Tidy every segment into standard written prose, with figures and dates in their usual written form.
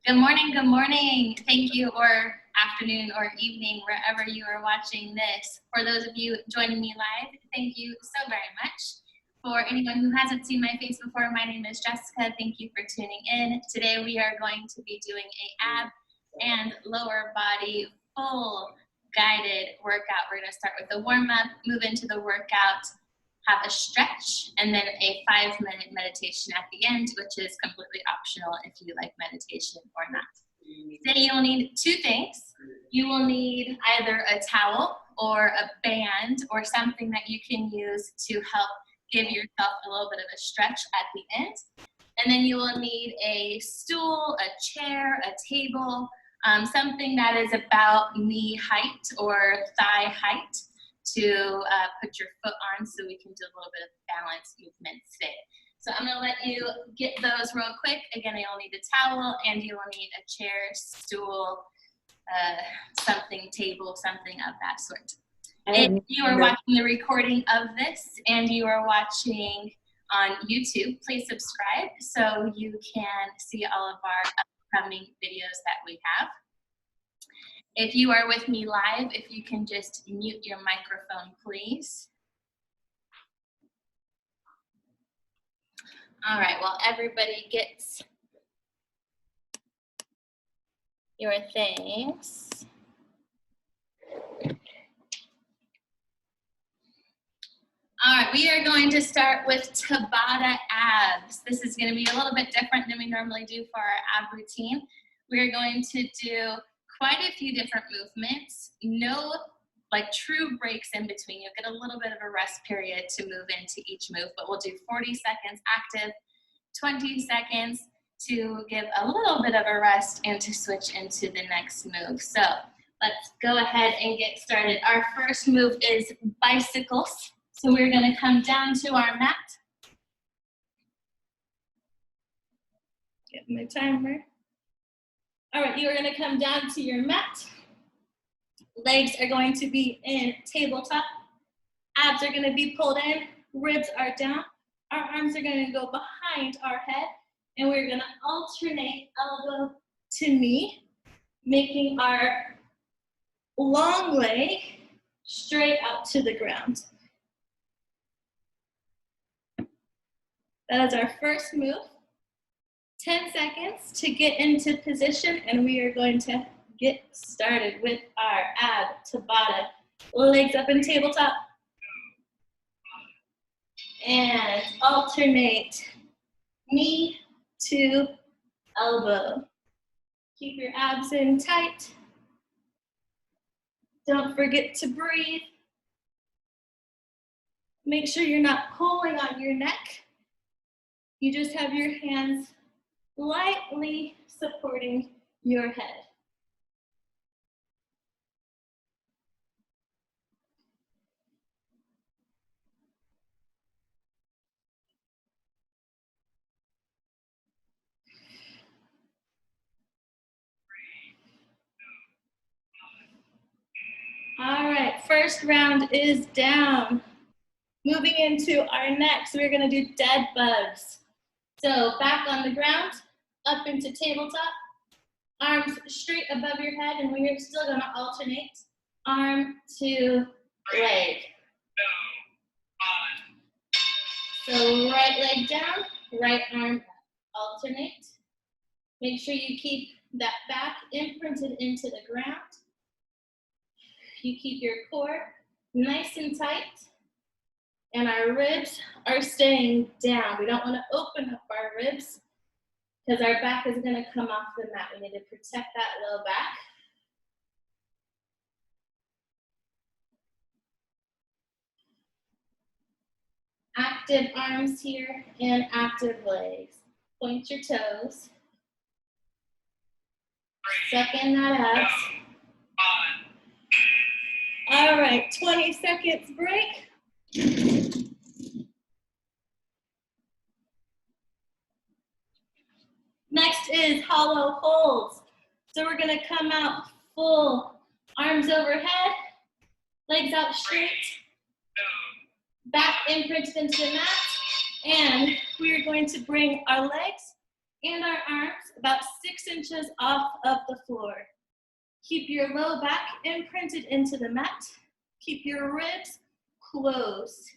Good morning, good morning. Thank you, or afternoon or evening, wherever you are watching this. For those of you joining me live, thank you so very much. For anyone who hasn't seen my face before, my name is Jessica. Thank you for tuning in. Today we are going to be doing a ab and lower body full guided workout. We're gonna start with the warm up, move into the workout, have a stretch, and then a 5-minute meditation at the end, which is completely optional if you like meditation or not. Today you'll need two things. You will need either a towel or a band or something that you can use to help give yourself a little bit of a stretch at the end. And then you will need a stool, a chair, a table, something that is about knee height or thigh height to put your foot on so we can do a little bit of balance movement today. So I'm gonna let you get those real quick. Again, you'll need a towel and you will need a chair, stool, something, table, something of that sort. If you are watching the recording of this and you are watching on YouTube, please subscribe so you can see all of our upcoming videos that we have. If you are with me live, if you can just mute your microphone, please. All right, well, everybody gets your things. All right, we are going to start with Tabata abs. This is going to be a little bit different than we normally do for our ab routine. We are going to do quite a few different movements, no like true breaks in between. You'll get a little bit of a rest period to move into each move, but we'll do 40 seconds active, 20 seconds to give a little bit of a rest and to switch into the next move. So let's go ahead and get started. Our first move is bicycles. So we're gonna come down to our mat. Get my timer. All right, you are gonna come down to your mat. Legs are going to be in tabletop. Abs are gonna be pulled in, ribs are down. Our arms are gonna go behind our head, and we're gonna alternate elbow to knee, making our long leg straight out to the ground. That is our first move. 10 seconds to get into position, and we are going to get started with our ab Tabata. Legs up in tabletop. And alternate knee to elbow. Keep your abs in tight. Don't forget to breathe. Make sure you're not pulling on your neck. You just have your hands lightly supporting your head. All right, first round is down. Moving into our next, we're gonna do dead bugs. So back on the ground, up into tabletop, arms straight above your head, and we're still gonna alternate arm to leg. So right leg down, right arm up. Alternate. Make sure you keep that back imprinted into the ground. You keep your core nice and tight, and our ribs are staying down. We don't want to open up our ribs because our back is going to come off the mat. We need to protect that low back. Active arms here and active legs. Point your toes. Second that abs. All right, 20 seconds break. Next is hollow holds. So we're gonna come out full, arms overhead, legs out straight, back imprinted into the mat, and we are going to bring our legs and our arms about 6 inches off of the floor. Keep your low back imprinted into the mat. Keep your ribs closed.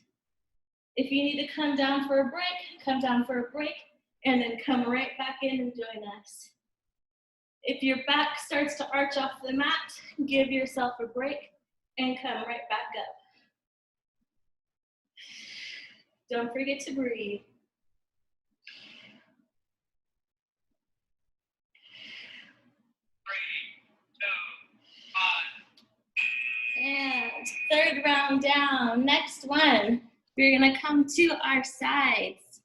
If you need to come down for a break, come down for a break, and then come right back in and join us. If your back starts to arch off the mat, give yourself a break and come right back up. Don't forget to breathe. And third round down. Next one, we're gonna come to our sides.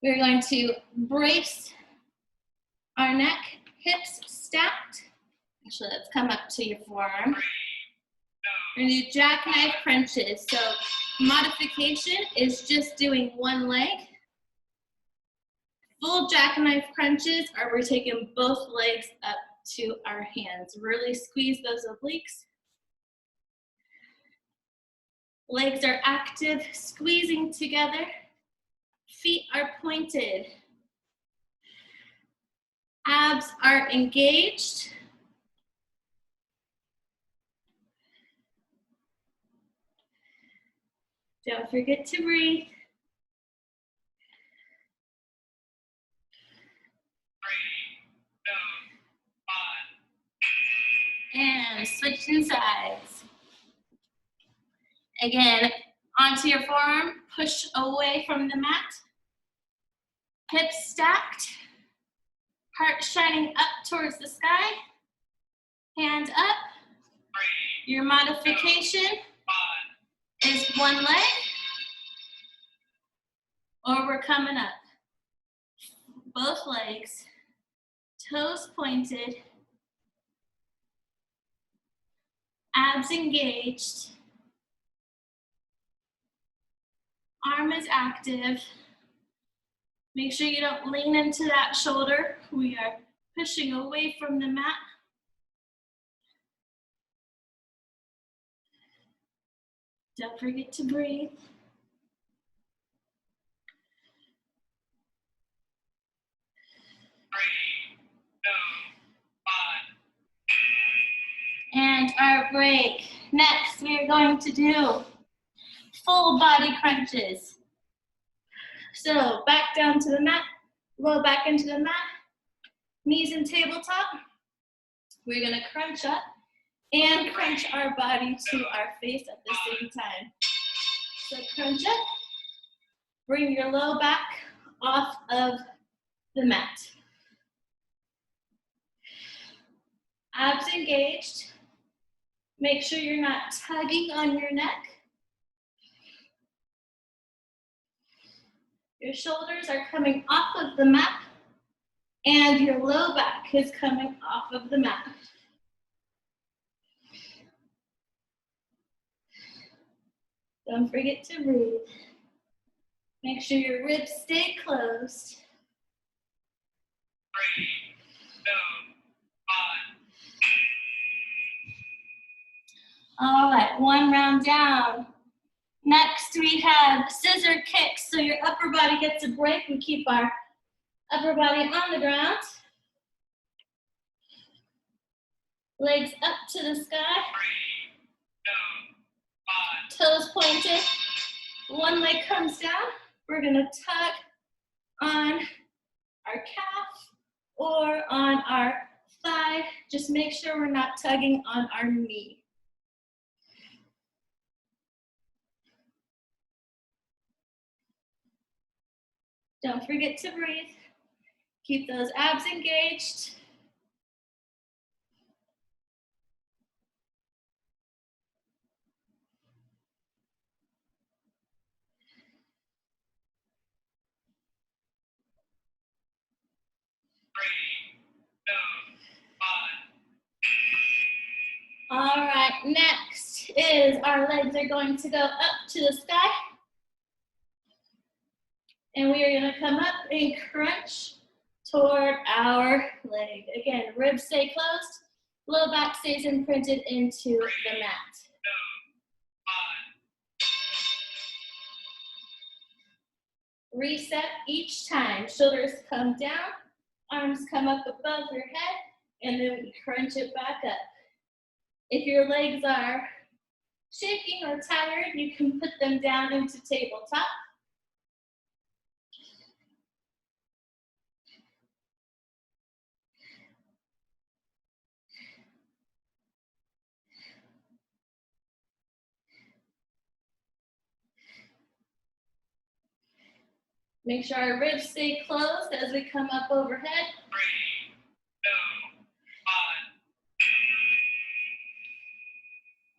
We're going to brace our neck, hips stacked. Actually, let's come up to your forearm. We're gonna do jackknife crunches. So modification is just doing one leg. Full jackknife crunches are we're taking both legs up to our hands. Really squeeze those obliques. Legs are active, squeezing together. Feet are pointed. Abs are engaged. Don't forget to breathe. And switching sides. Again, onto your forearm, push away from the mat. Hips stacked, heart shining up towards the sky. Hand up. Your modification is one leg, or we're coming up. Both legs, toes pointed, abs engaged, arm is active. Make sure you don't lean into that shoulder. We are pushing away from the mat. Don't forget to breathe. And our break. Next, we are going to do full body crunches. So back down to the mat, low back into the mat, knees in tabletop. We're gonna crunch up and crunch our body to our face at the same time. So crunch up, bring your low back off of the mat. Abs engaged. Make sure you're not tugging on your neck. Your shoulders are coming off of the mat and your low back is coming off of the mat. Don't forget to breathe. Make sure your ribs stay closed. 3, 2, 1. All right, one round down. Next, we have scissor kicks. So your upper body gets a break. We keep our upper body on the ground. Legs up to the sky. 3, 2, 1. Toes pointed. One leg comes down. We're gonna tug on our calf or on our thigh. Just make sure we're not tugging on our knee. Don't forget to breathe. Keep those abs engaged. All right, next is our legs are going to go up to the sky. And we are gonna come up and crunch toward our leg. Again, ribs stay closed, low back stays imprinted into the mat. Reset each time. Shoulders come down, arms come up above your head, and then we crunch it back up. If your legs are shaking or tired, you can put them down into tabletop. Make sure our ribs stay closed as we come up overhead. 3,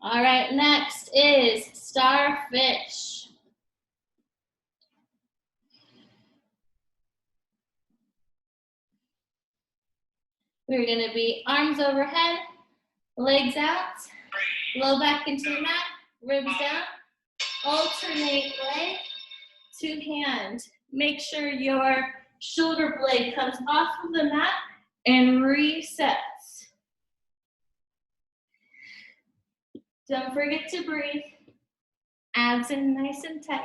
2, 1. All right, next is starfish. We're gonna be arms overhead, legs out, low back into the mat, ribs down, alternate leg to hand. Make sure your shoulder blade comes off of the mat and resets. Don't forget to breathe. Abs in nice and tight.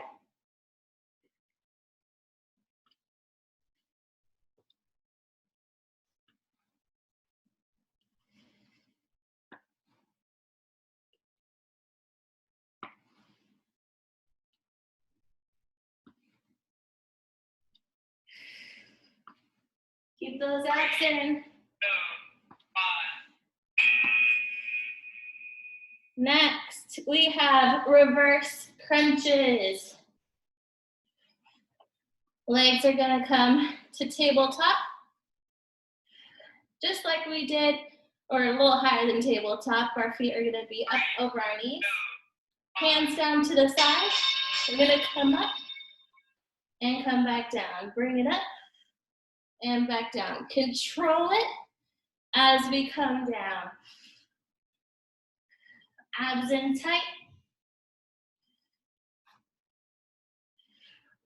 Keep those abs in. 2, 1. Next, we have reverse crunches. Legs are gonna come to tabletop, just like we did, or a little higher than tabletop. Our feet are gonna be up over our knees. Hands down to the side. We're gonna come up and come back down. Bring it up and back down. Control it as we come down. Abs in tight.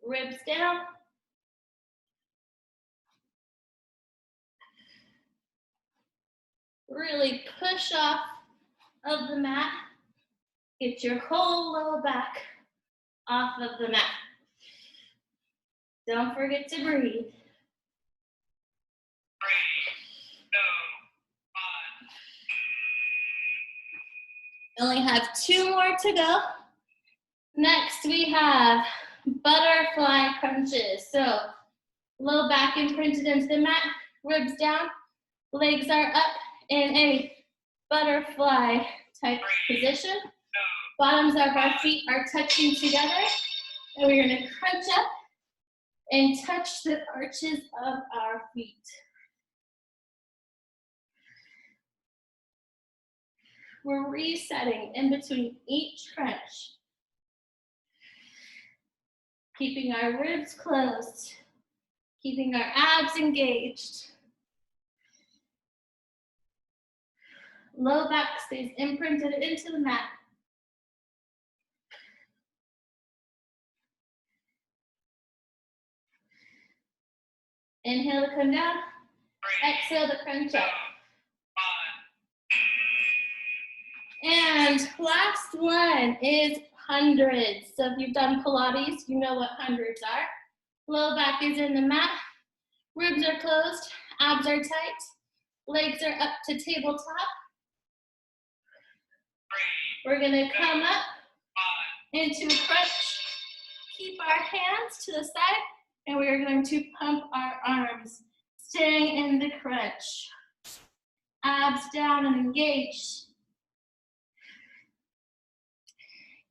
Ribs down. Really push off of the mat. Get your whole low back off of the mat. Don't forget to breathe. 3, 2, 1. Only have 2 more to go. Next, we have butterfly crunches. So low back imprinted into the mat, ribs down, legs are up in a butterfly type position. Bottoms of our feet are touching together, and we're gonna crunch up and touch the arches of our feet. We're resetting in between each crunch. Keeping our ribs closed, keeping our abs engaged. Low back stays imprinted into the mat. Inhale to come down, 3, exhale to crunch 2, up. 1. And last one is hundreds. So if you've done Pilates, you know what hundreds are. Low back is in the mat, ribs are closed, abs are tight, legs are up to tabletop. 3, We're gonna come up 1. into a crunch, keep our hands to the side, and we are going to pump our arms, staying in the crunch. Abs down and engaged.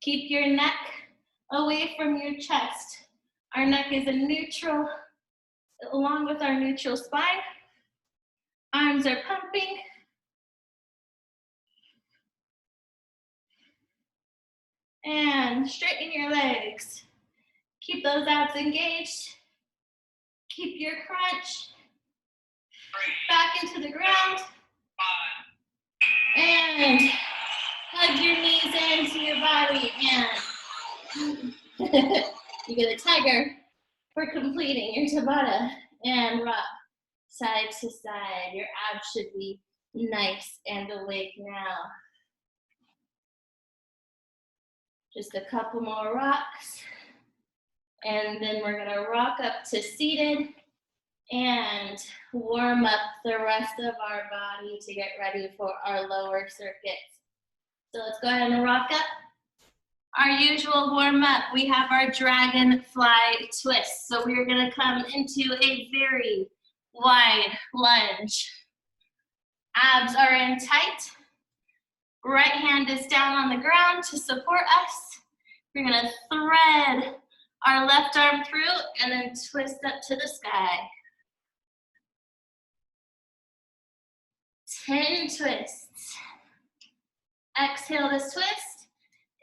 Keep your neck away from your chest. Our neck is in neutral, along with our neutral spine. Arms are pumping. And straighten your legs. Keep those abs engaged. Keep your crunch. 3, Back into the ground. 1. And hug your knees into your body. And you get a tiger for completing your Tabata. And rock side to side. Your abs should be nice and awake now. Just a couple more rocks. And then we're gonna rock up to seated and warm up the rest of our body to get ready for our lower circuits. So let's go ahead and rock up. Our usual warm up, we have our dragonfly twist. So we're gonna come into a very wide lunge. Abs are in tight. Right hand is down on the ground to support us. We're gonna thread our left arm through and then twist up to the sky. 10 twists. Exhale to twist,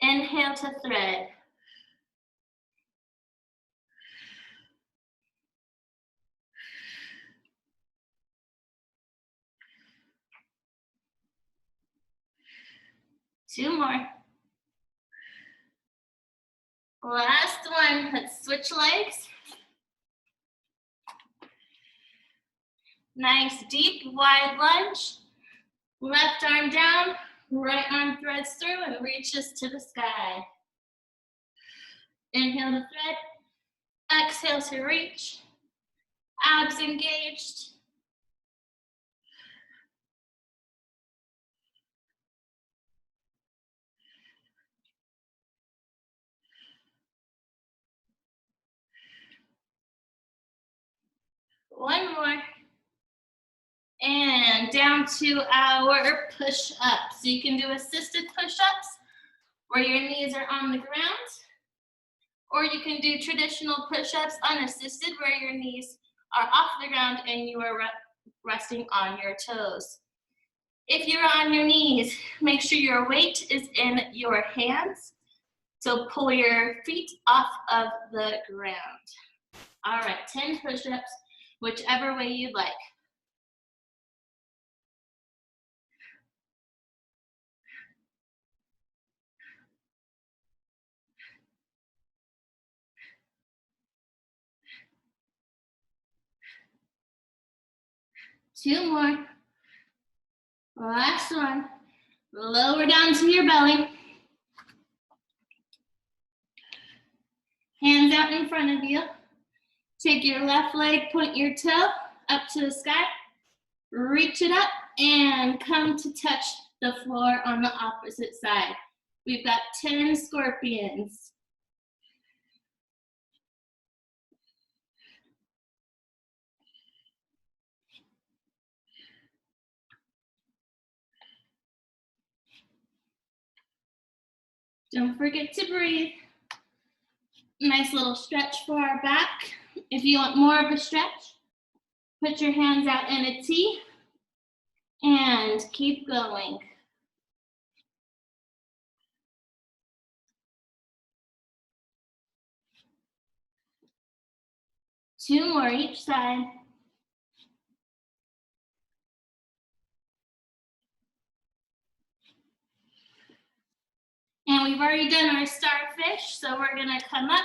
inhale to thread. Two more. Last one, let's switch legs. Nice deep wide lunge. Left arm down, right arm threads through and reaches to the sky. Inhale to thread, exhale to reach. Abs engaged. One more. And down to our push-ups. So you can do assisted push-ups where your knees are on the ground, or you can do traditional push-ups unassisted where your knees are off the ground and you are resting on your toes. If you're on your knees, make sure your weight is in your hands. So pull your feet off of the ground. All right, 10 push-ups, whichever way you'd like. Two more. Last one. Lower down to your belly. Hands out in front of you. Take your left leg, point your toe up to the sky. Reach it up and come to touch the floor on the opposite side. We've got 10 scorpions. Don't forget to breathe. Nice little stretch for our back. If you want more of a stretch, put your hands out in a T and keep going. Two more each side. And we've already done our starfish, so we're gonna come up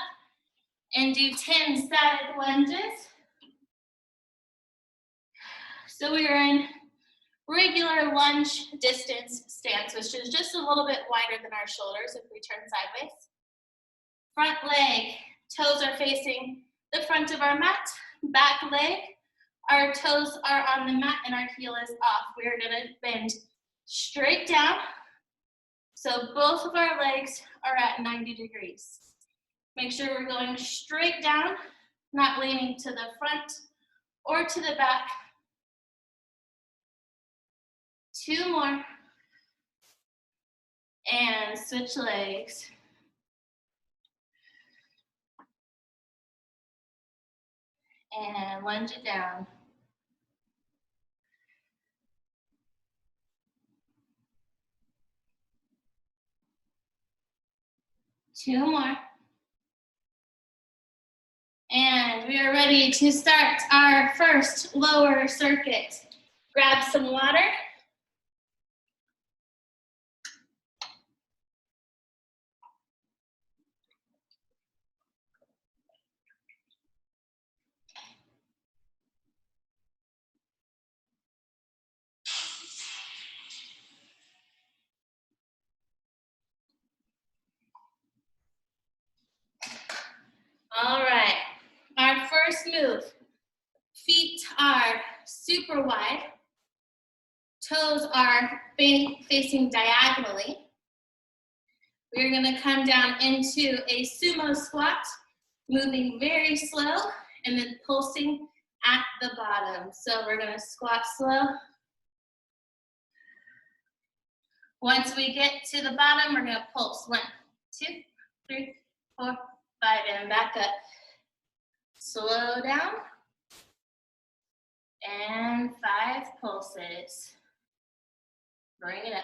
and do 10 static lunges. So we are in regular lunge distance stance, which is just a little bit wider than our shoulders if we turn sideways. Front leg, toes are facing the front of our mat. Back leg, our toes are on the mat and our heel is off. We're gonna bend straight down. So both of our legs are at 90 degrees. Make sure we're going straight down, not leaning to the front or to the back. Two more. And switch legs. And lunge it down. Two more. And we are ready to start our first lower circuit. Grab some water. All right. move. Feet are super wide. Toes are facing diagonally. We're gonna come down into a sumo squat, moving very slow and then pulsing at the bottom. So we're gonna squat slow. Once we get to the bottom, we're gonna pulse. 1, 2, 3, 4, 5, and back up. Slow down. And 5 pulses. Bring it up.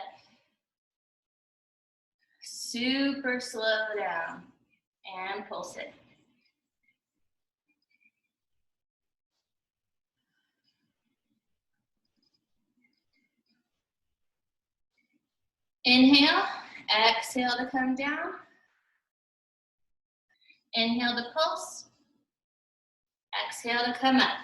Super slow down. And pulse it. Inhale, exhale to come down. Inhale to pulse. Exhale to come up.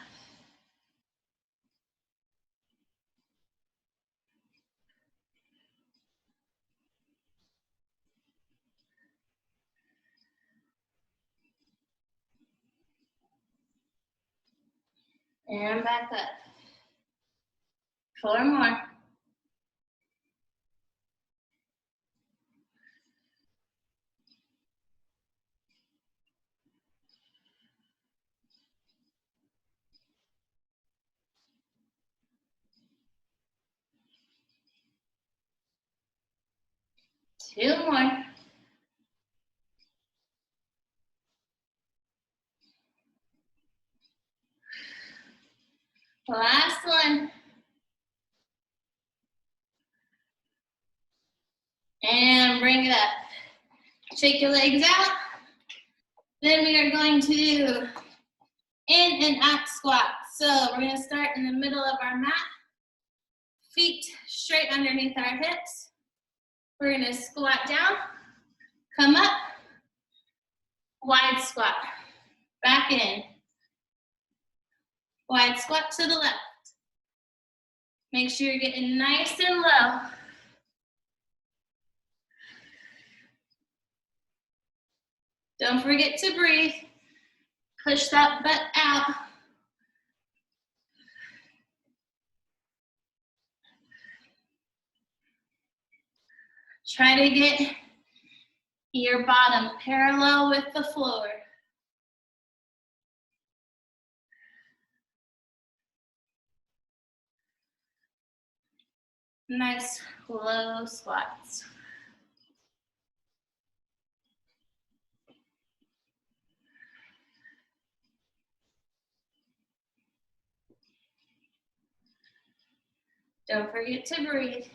And back up. 4 more. Two more. Last one. And bring it up. Shake your legs out. Then we are going to do in and out squat. So we're gonna start in the middle of our mat. Feet straight underneath our hips. We're gonna squat down, come up, wide squat, back in. Wide squat to the left. Make sure you're getting nice and low. Don't forget to breathe. Push that butt out. Try to get your bottom parallel with the floor. Nice low squats. Don't forget to breathe.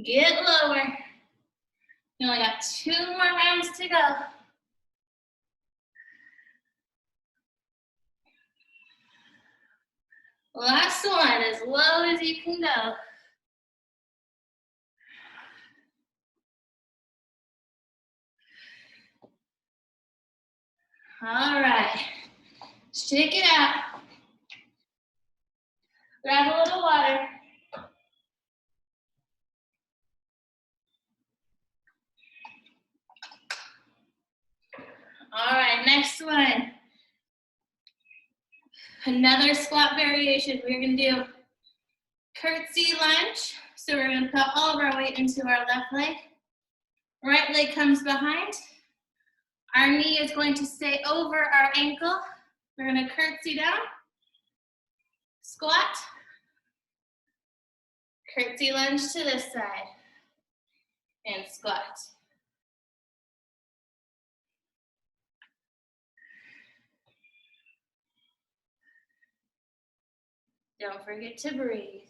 Get lower. You only got 2 more rounds to go. Last one, as low as you can go. All right, shake it out. Grab a little water. All right, next one. Another squat variation. We're gonna do curtsy lunge. So we're gonna put all of our weight into our left leg. Right leg comes behind. Our knee is going to stay over our ankle. We're gonna curtsy down, squat, curtsy lunge to this side, and squat. Don't forget to breathe.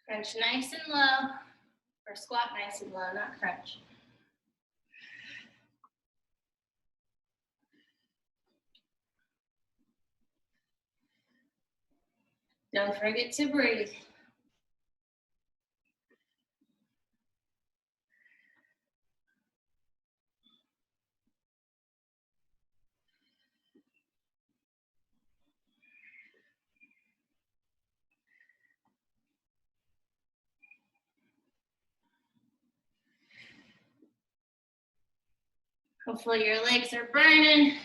Crunch nice and low, or squat nice and low, not crunch. Don't forget to breathe. Hopefully your legs are burning.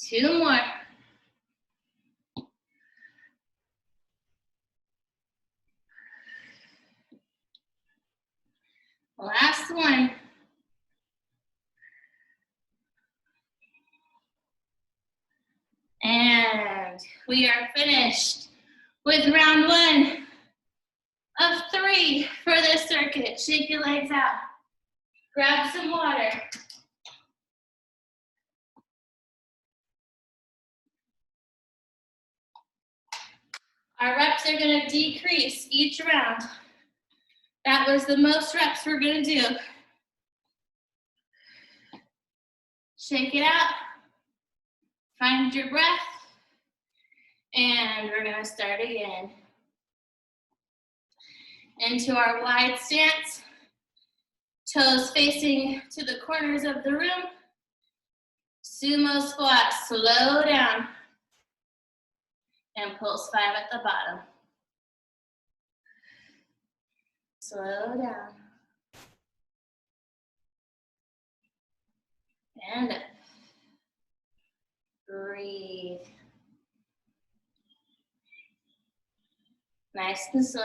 Two more. Last one. And we are finished with round 1 of 3 for this circuit. Shake your legs out. Grab some water. Our reps are going to decrease each round. That was the most reps we're going to do. Shake it out. Find your breath. And we're going to start again. Into our wide stance. Toes facing to the corners of the room. Sumo squat. Slow down. And pulse 5 at the bottom. Slow down. And up. Breathe. Nice and slow.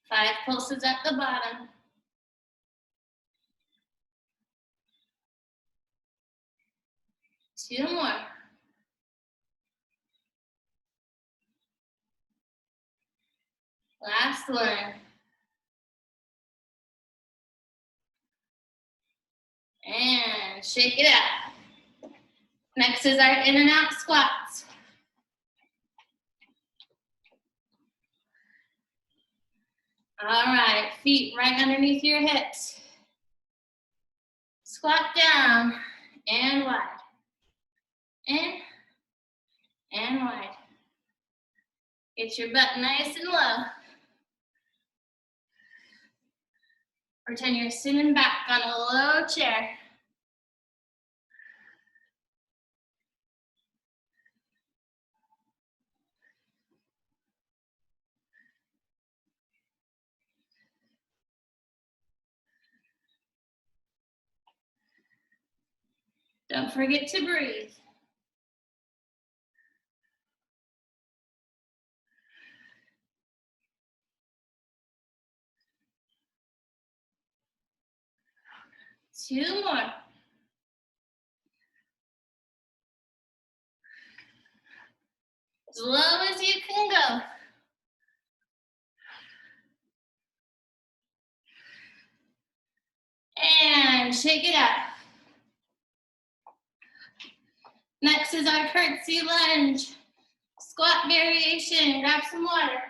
Five pulses at the bottom. Two more. Last one. And shake it out. Next is our in and out squats. All right, feet right underneath your hips. Squat down and wide. In and wide. Get your butt nice and low. Pretend you're sitting back on a low chair. Don't forget to breathe. Two more. As low as you can go. And shake it out. Next is our curtsy lunge. Squat variation. Grab some water.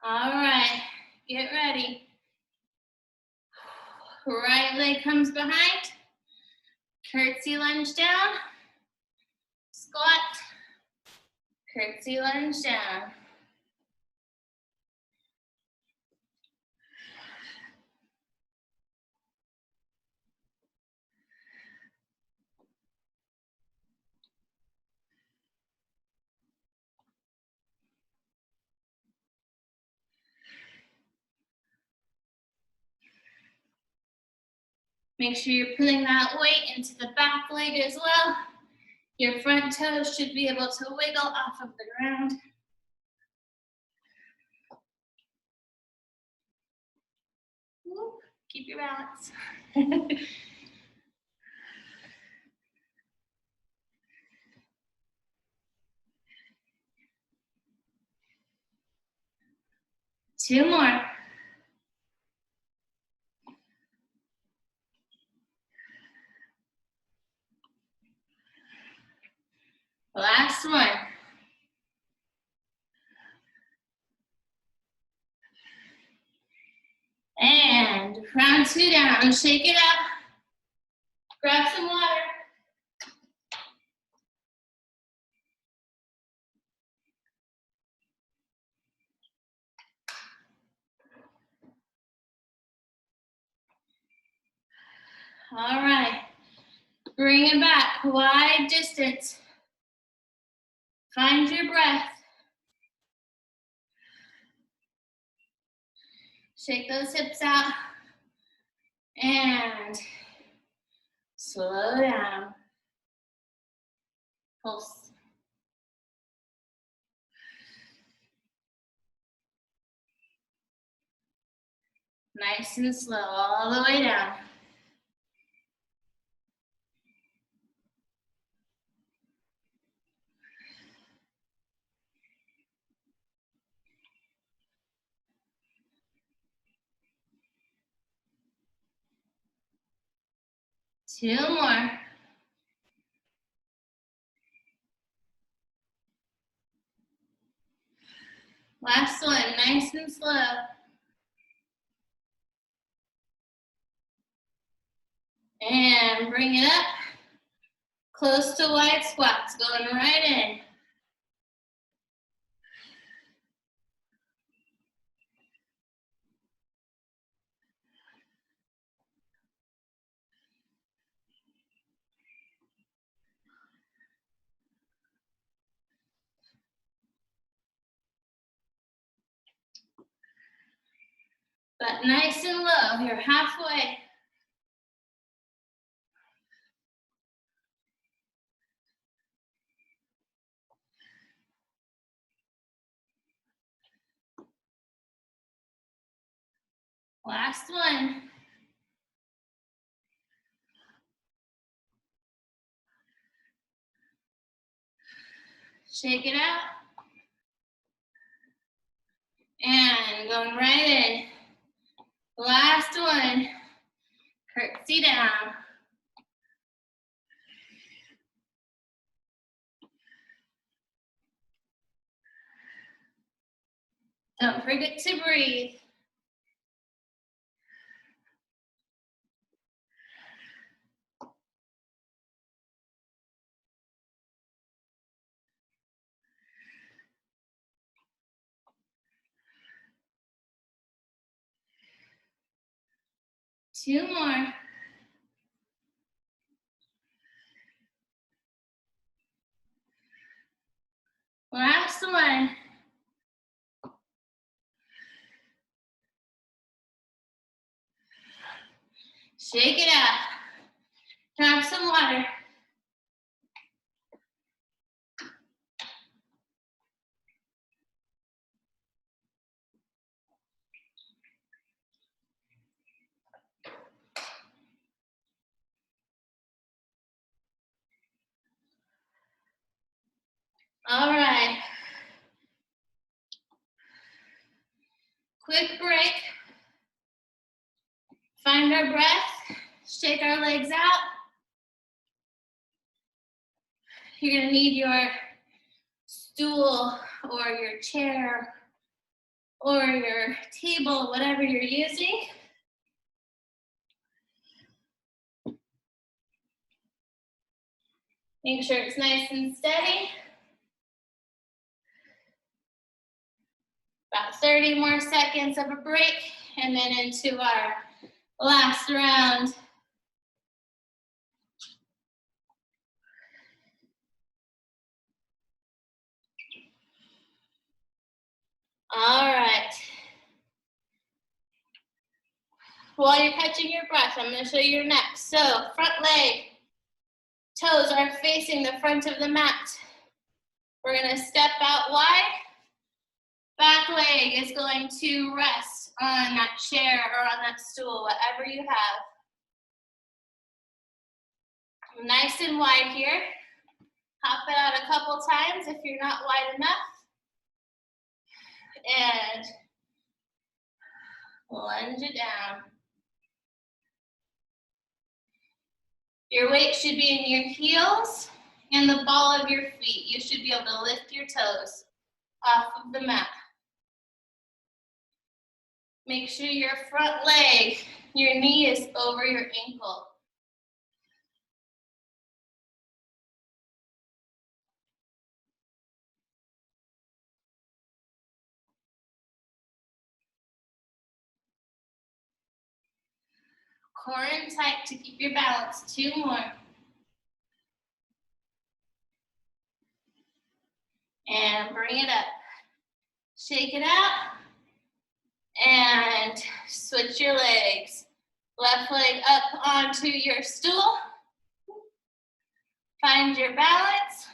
All right, get ready. Right leg comes behind. Curtsy lunge down. Squat. Curtsy lunge down. Make sure you're putting that weight into the back leg as well. Your front toes should be able to wiggle off of the ground. Keep your balance. Two more. Last one. And round two down. Shake it up. Grab some water. All right. Bring it back. Wide distance. Find your breath. Shake those hips out. And slow down. Pulse. Nice and slow all the way down. Two more. Last one, nice and slow. And bring it up. Close to wide squats, going right in. But nice and low, you're halfway. Last one. Shake it out. And going right in. Last one. Curtsy down. Don't forget to breathe. Two more. Last one. Shake it out. Grab some water. All right. Quick break. Find our breath. Shake our legs out. You're gonna need your stool or your chair or your table, whatever you're using. Make sure it's nice and steady. About 30 more seconds of a break, and then into our last round. All right. while you're catching your breath, I'm going to show you your next. So front leg, toes are facing the front of the mat. We're going to step out wide. Back leg is going to rest on that chair or on that stool, whatever you have. Nice and wide here. Hop it out a couple times if you're not wide enough. And lunge it down. Your weight should be in your heels and the ball of your feet. You should be able to lift your toes off of the mat. Make sure your front leg, your knee is over your ankle. Core in tight to keep your balance. 2 more. And bring it up. Shake it out. And switch your legs. Left leg up onto your stool. Find your balance.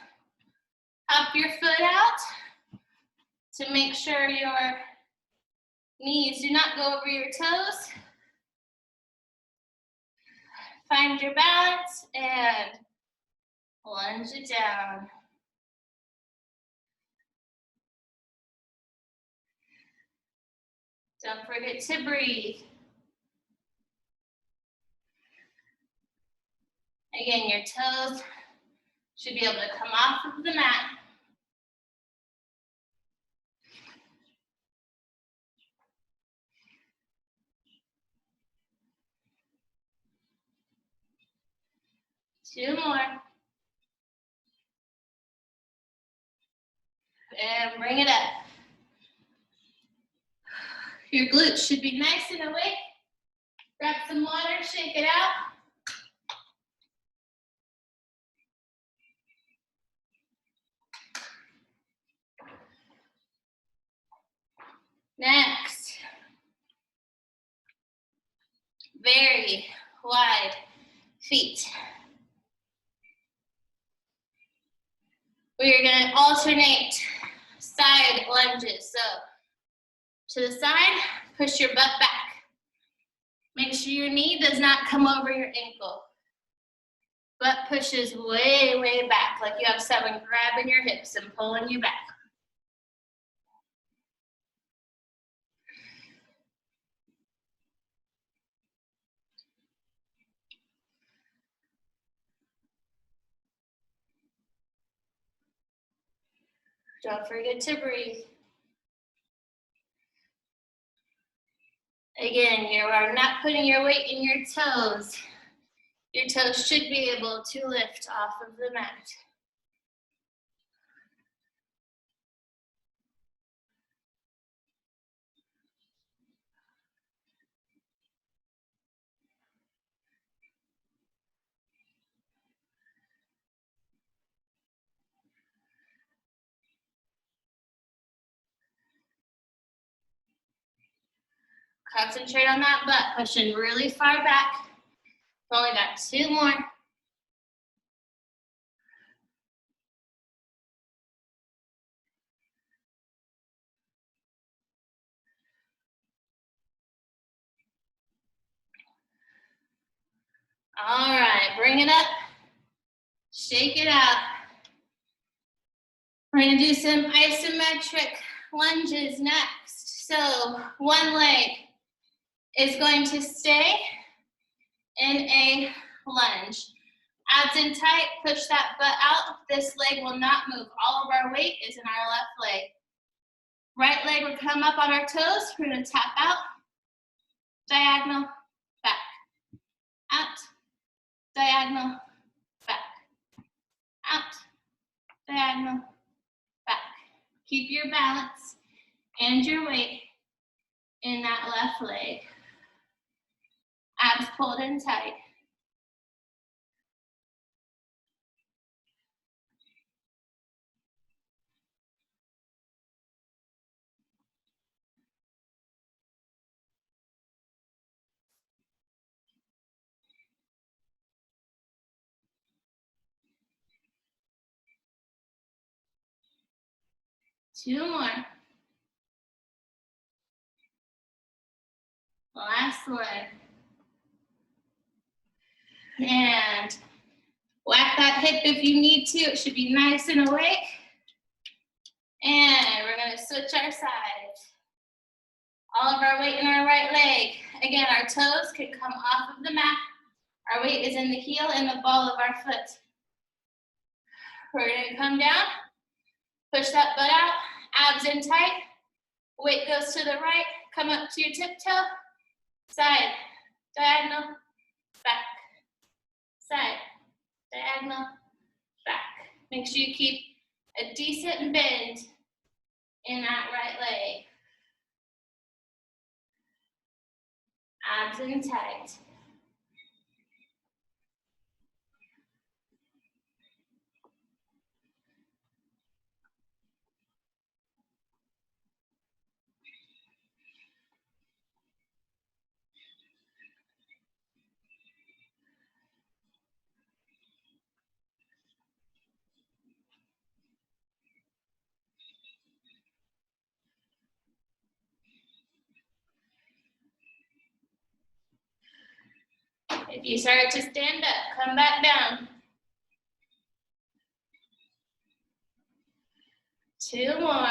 Hop your foot out to make sure your knees do not go over your toes. Find your balance and lunge it down. Don't forget to breathe. Again, your toes should be able to come off of the mat. Two more. And bring it up. Your glutes should be nice and awake. Grab some water, shake it out. Next, very wide feet. We are going to alternate side lunges. So to the side, push your butt back. Make sure your knee does not come over your ankle. Butt pushes way, way back, like you have someone grabbing your hips and pulling you back. Don't forget to breathe. Again, you are not putting your weight in your toes. Your toes should be able to lift off of the mat. Concentrate on that butt, pushing really far back. Only got 2 more. All right, bring it up. Shake it out. We're gonna do some isometric lunges next. So one leg is going to stay in a lunge. Abs in tight, push that butt out. This leg will not move. All of our weight is in our left leg. Right leg will come up on our toes. We're gonna tap out, diagonal, back, out, diagonal, back, out, diagonal, back. Keep your balance and your weight in that left leg. Abs pulled in tight. 2 more. Last one. And whack that hip if you need to. It should be nice and awake. And we're gonna switch our sides. All of our weight in our right leg. Again, our toes can come off of the mat. Our weight is in the heel and the ball of our foot. We're gonna come down, push that butt out, abs in tight. Weight goes to the right, come up to your tiptoe. Side, diagonal, back. Side, diagonal, back. Make sure you keep a decent bend in that right leg. Abs in tight. If you start to stand up, come back down. 2 more.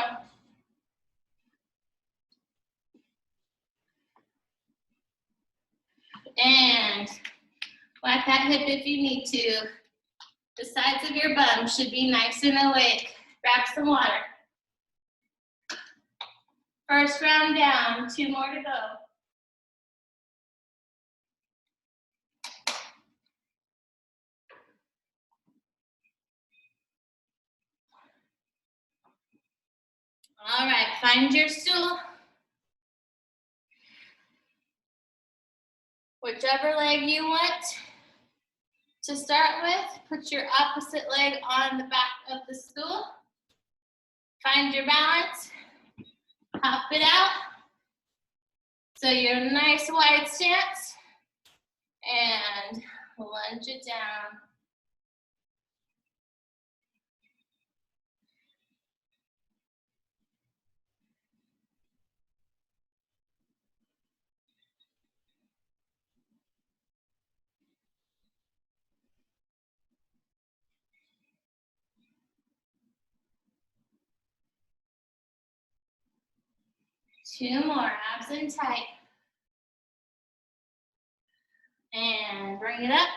And whack that hip if you need to. The sides of your bum should be nice and awake. Grab some water. First round down, 2 more to go. All right, find your stool. Whichever leg you want to start with, put your opposite leg on the back of the stool. Find your balance, hop it out. So you're in a nice wide stance, and lunge it down. Two more, abs in tight. And bring it up.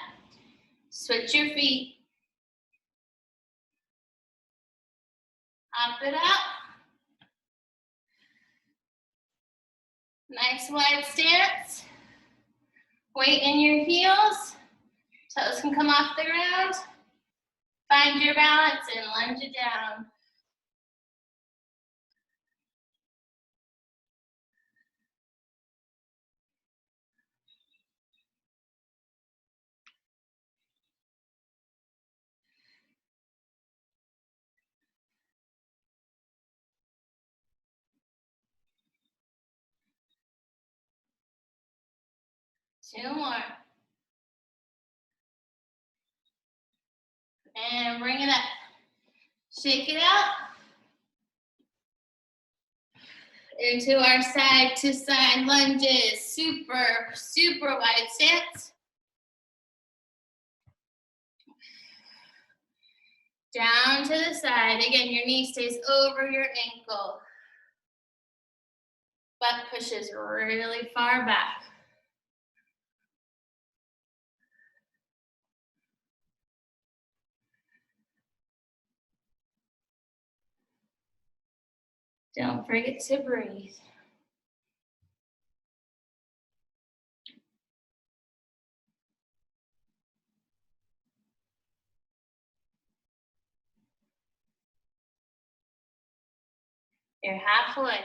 Switch your feet. Hop it up. Nice wide stance. Weight in your heels. Toes can come off the ground. Find your balance and lunge it down. Two more. And bring it up. Shake it out. Into our side to side lunges. Super, super wide stance. Down to the side. Again, your knee stays over your ankle. Butt pushes really far back. Don't forget to breathe. You're halfway.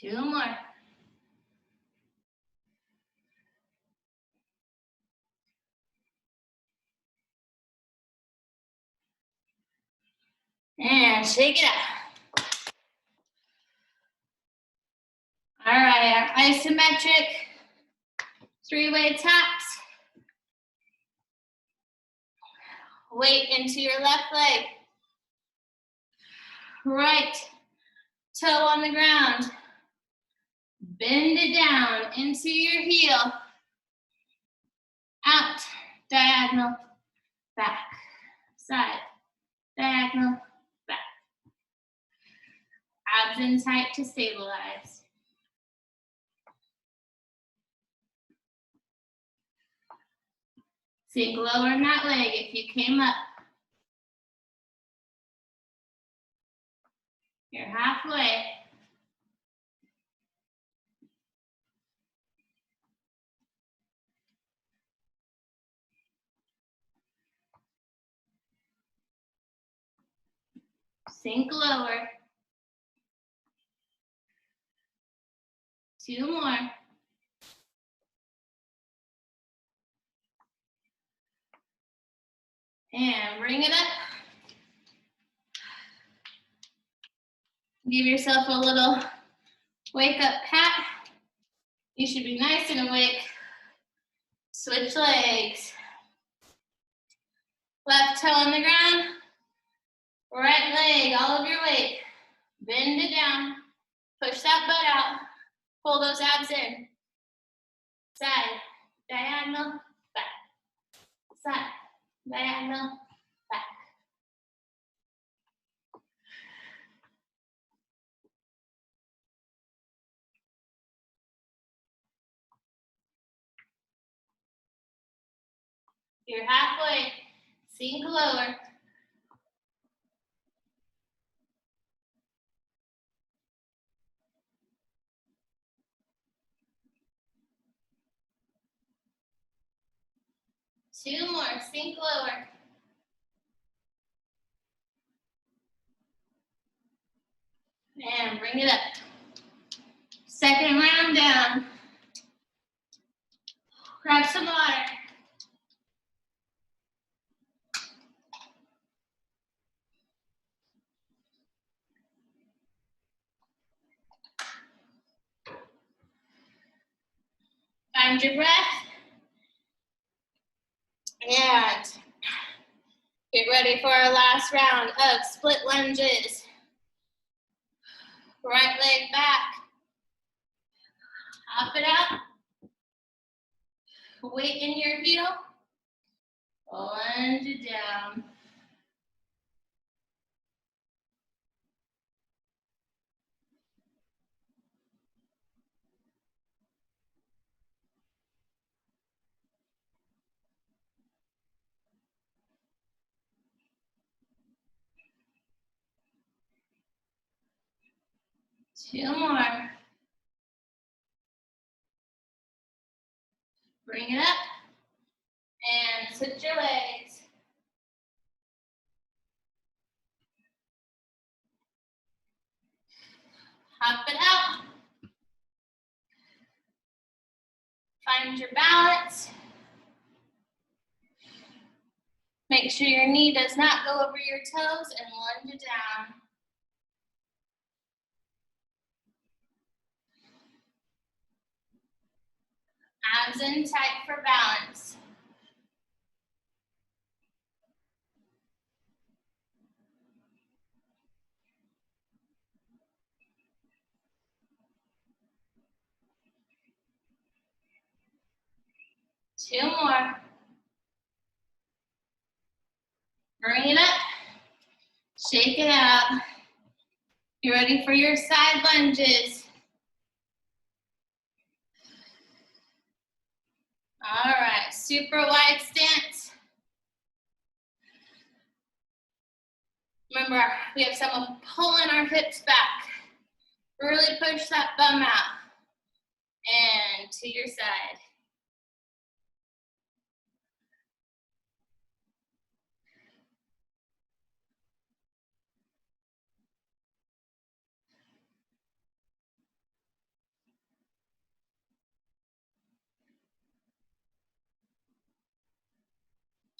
Two more. And shake it out. All right, our isometric three-way taps. Weight into your left leg. Right toe on the ground. Bend it down into your heel. Out, diagonal, back, side, diagonal, back. Abs in tight to stabilize. Sink lower in that leg if you came up. You're halfway. Sink lower. 2 more. And bring it up. Give yourself a little wake up pat. You should be nice and awake. Switch legs. Left toe on the ground. Right leg, all of your weight. Bend it down. Push that butt out. Pull those abs in. Side, diagonal, back. Side, diagonal, back. You're halfway. Sink lower. Two more. Sink lower. And bring it up. Second round down. Grab some water. Find your breath. And get ready for our last round of split lunges. Right leg back. Hop it out. Weight in your heel. Lunge it down. Two more. Bring it up. And switch your legs. Hop it out. Find your balance. Make sure your knee does not go over your toes and lunge it down. Abs in tight for balance. Two more. Bring it up. Shake it out. You ready for your side lunges? All right, super wide stance. Remember, we have someone pulling our hips back. Really push that bum out. And to your side.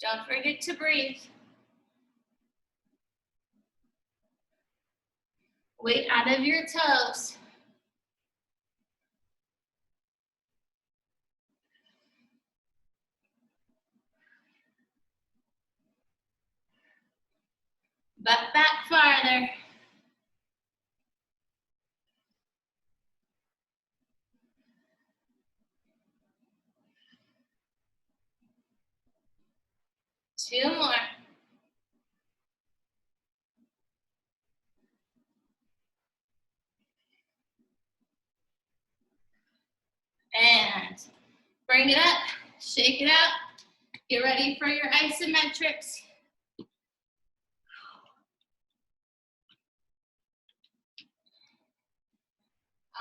Don't forget to breathe. Weight out of your toes. Butt back farther. Two more. And bring it up, shake it out. Get ready for your isometrics.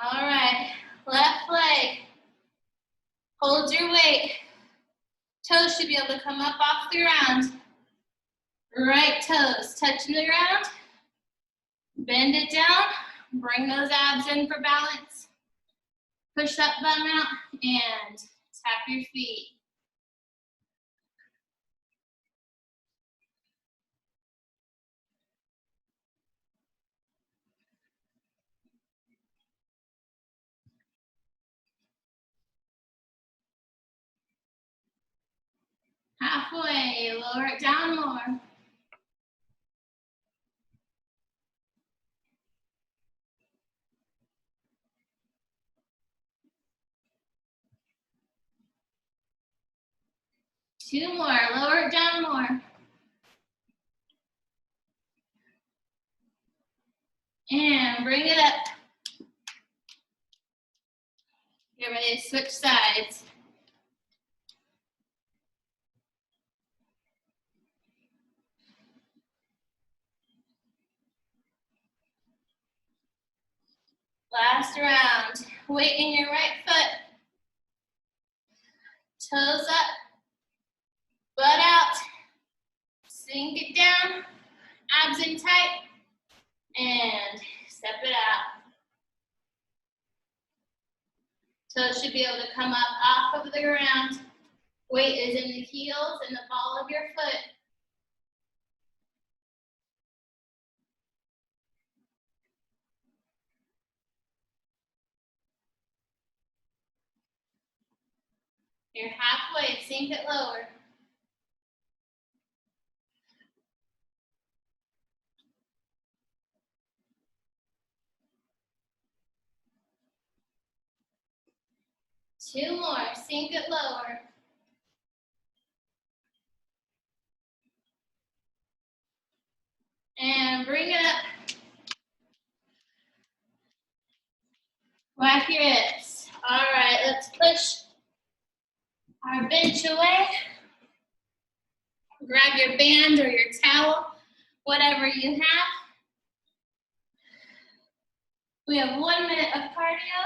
All right, left leg. Hold your weight. Toes should be able to come up off the ground. Right toes touching the ground. Bend it down. Bring those abs in for balance. Push that bum out and tap your feet. Halfway, lower it down more. Two more, lower it down more. And bring it up. Get ready to switch sides. Last round. Weight in your right foot. Toes up. Butt out. Sink it down. Abs in tight. And step it out. Toes should be able to come up off of the ground. Weight is in the heels and the ball of your foot. You're halfway, sink it lower. Two more, sink it lower. And bring it up. Whack your hips. All right, let's push our bench away. Grab your band or your towel, whatever you have. We have 1 minute of cardio.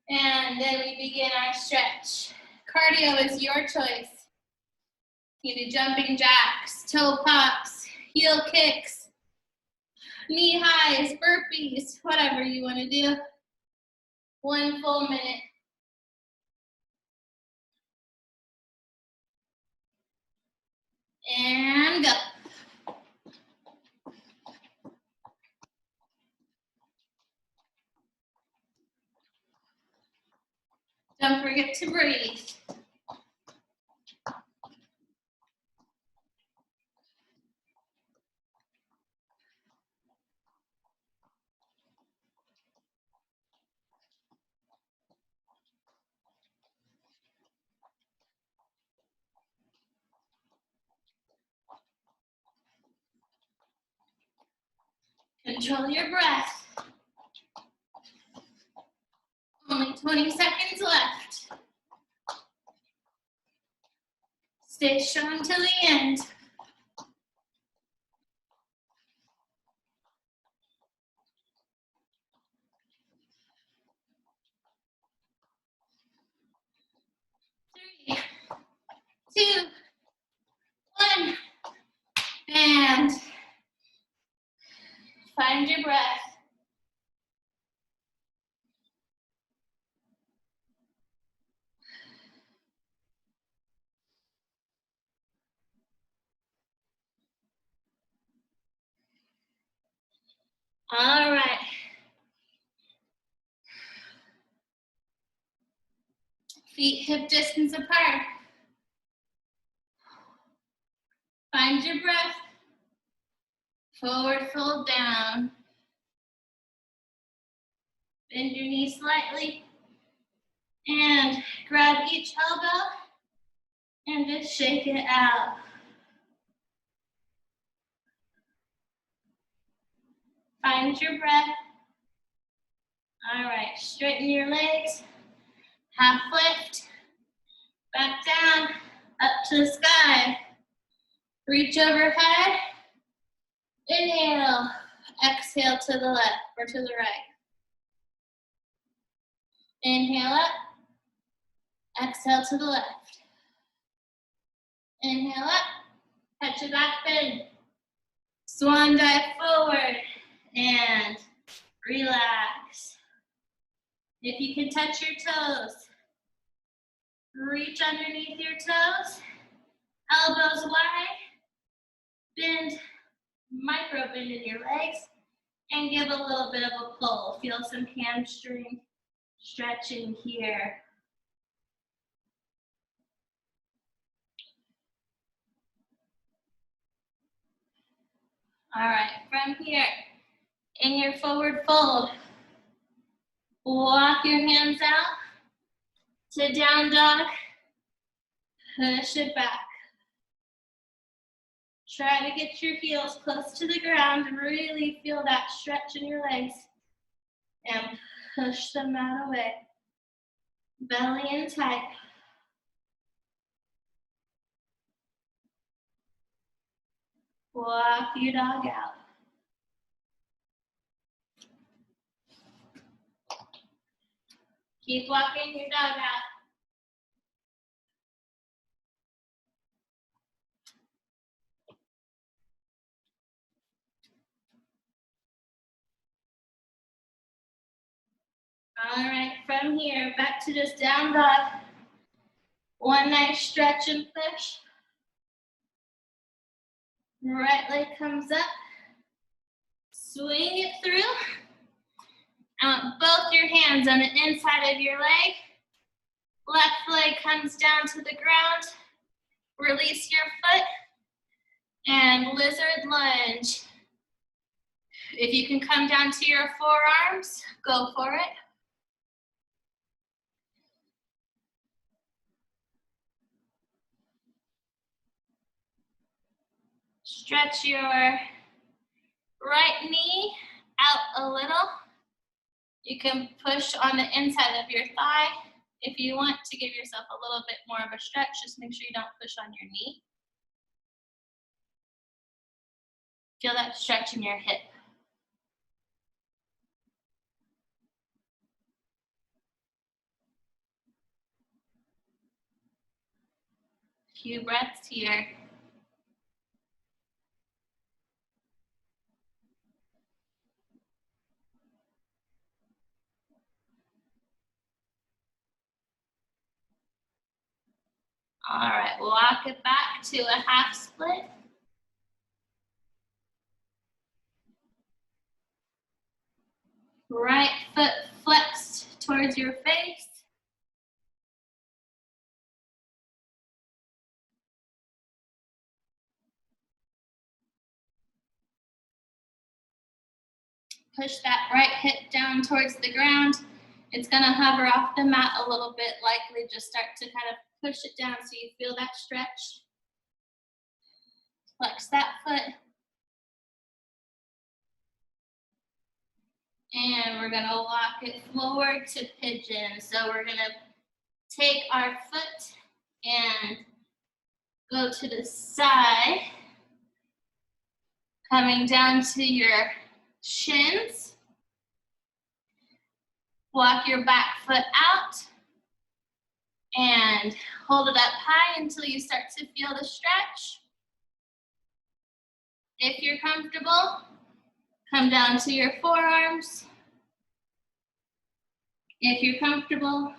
And then we begin our stretch. Cardio is your choice. You do jumping jacks, toe pops, heel kicks, knee highs, burpees, whatever you want to do. 1 full minute. And go. Don't forget to breathe. Control your breath. Only 20 seconds left. Stay strong till the end. Three, two, one, and find your breath. All right. Feet hip distance apart. Find your breath. Forward fold down. Bend your knees slightly. And grab each elbow and just shake it out. Find your breath. All right, straighten your legs. Half lift. Back down, up to the sky. Reach overhead. Inhale. Exhale to the left or to the right. Inhale up. Exhale to the left. Inhale up. Catch your back bend. Swan dive forward and relax. If you can touch your toes, reach underneath your toes. Elbows wide. Bend, micro bend in your legs. And give a little bit of a pull. Feel some hamstring stretching here. All right, from here, in your forward fold, walk your hands out to down dog. Push it back. Try to get your heels close to the ground and really feel that stretch in your legs. And push them out away. Belly in tight. Walk your dog out. Keep walking your dog out. All right, from here, back to just down dog. One nice stretch and push. Right leg comes up. Swing it through. Both your hands on the inside of your leg. Left leg comes down to the ground. Release your foot. And lizard lunge. If you can come down to your forearms, go for it. Stretch your right knee out a little. You can push on the inside of your thigh. If you want to give yourself a little bit more of a stretch, just make sure you don't push on your knee. Feel that stretch in your hip. Few breaths here. All right, walk it back to a half split. Right foot flexed towards your face. Push that right hip down towards the ground. It's gonna hover off the mat a little bit, likely just start to kind of push it down so you feel that stretch. Flex that foot. And we're gonna walk it forward to pigeon. So we're gonna take our foot and go to the side, coming down to your shins. Walk your back foot out and hold it up high until you start to feel the stretch. If you're comfortable, come down to your forearms. If you're comfortable,